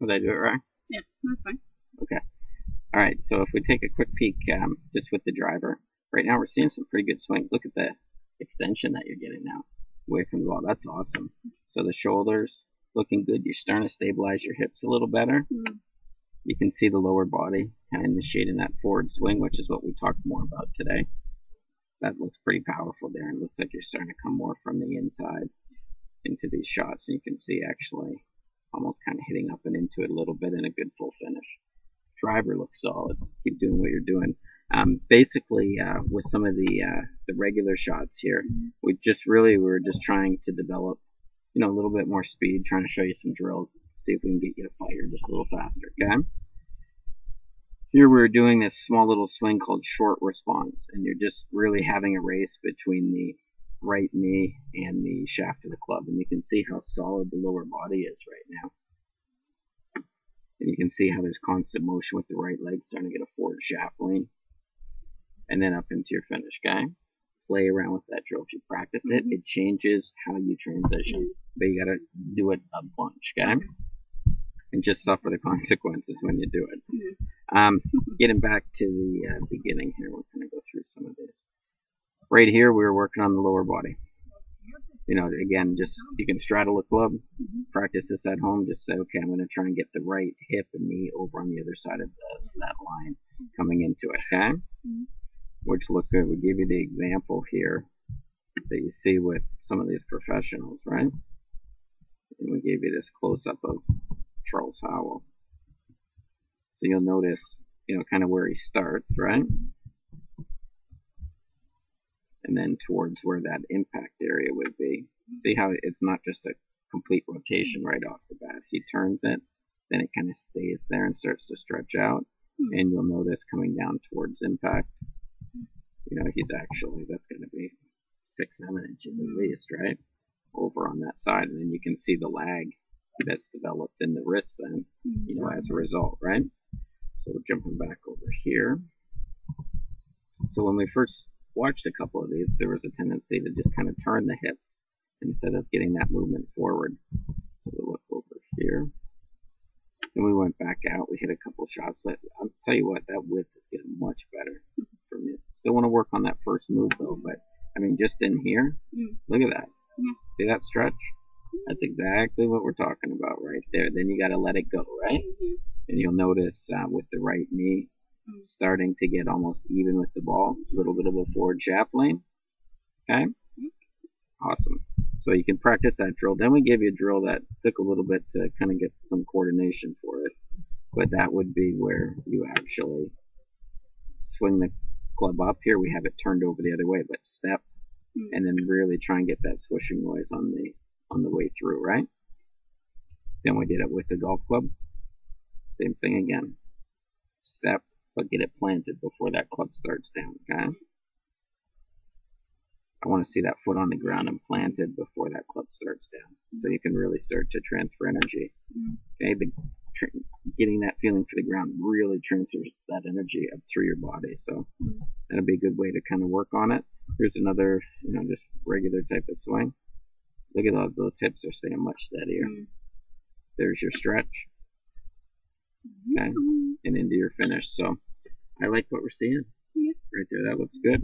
Did I do it right? Yeah, that's fine. Okay. All right. So if we take a quick peek, just with the driver, right now we're seeing some pretty good swings. Look at the extension that you're getting now away from the ball. That's awesome. So the shoulders looking good. You're starting to stabilize your hips a little better. You can see the lower body kind of initiating that forward swing, which is what we talked more about today. That looks pretty powerful there, and it looks like you're starting to come more from the inside into these shots. And you can see actually almost kind of hitting up and into it a little bit in a good full finish. Driver looks solid. Keep doing what you're doing. Basically, with some of the regular shots here, we were just trying to develop, a little bit more speed, trying to show you some drills, see if we can get you to fire just a little faster, okay? Here we're doing this small little swing called short response, and you're just really having a race between the right knee and the shaft of the club, and you can see how solid the lower body is right now. And you can see how there's constant motion with the right leg starting to get a forward shaft lean. And then up into your finish, okay? Play around with that drill. If you practice it, it changes how you transition. But you gotta do it a bunch, okay? And just suffer the consequences when you do it. Getting back to the beginning here, we're gonna go through some of this. Right here, we were working on the lower body. Again, just you can straddle a club, practice this at home. Just say, okay, I'm going to try and get the right hip and knee over on the other side of that line coming into it, okay? Which look good. We give you the example here that you see with some of these professionals, right? And we gave you this close-up of Charles Howell. So you'll notice, kind of where he starts, right? And then towards where that impact area would be. See how it's not just a complete rotation right off the bat. He turns it, then it kind of stays there and starts to stretch out. And you'll notice coming down towards impact, he's actually, that's going to be 6-7 inches at least, right? Over on that side. And then you can see the lag that's developed in the wrist then, as a result, right? So jumping back over here. So when we first watched a couple of these, there was a tendency to just kind of turn the hips instead of getting that movement forward. So we look over here. Then we went back out. We hit a couple shots. I'll tell you what, that width is getting much better for me. Still want to work on that first move though, but I mean, just in here, look at that. See that stretch? That's exactly what we're talking about right there. Then you got to let it go, right? And you'll notice with the right knee, starting to get almost even with the ball, a little bit of a forward shaft lane. Okay? Awesome. So you can practice that drill. Then we gave you a drill that took a little bit to kind of get some coordination for it. But that would be where you actually swing the club up. Here we have it turned over the other way, but step and then really try and get that swishing noise on the way through, right? Then we did it with the golf club. Same thing again. Step, but get it planted before that club starts down, okay? I want to see that foot on the ground and planted before that club starts down. So you can really start to transfer energy. Okay, getting that feeling for the ground really transfers that energy up through your body. So that'll be a good way to kind of work on it. Here's another, just regular type of swing. Look at those hips are staying much steadier. There's your stretch. Okay, and into your finish. So I like what we're seeing right there. That looks good.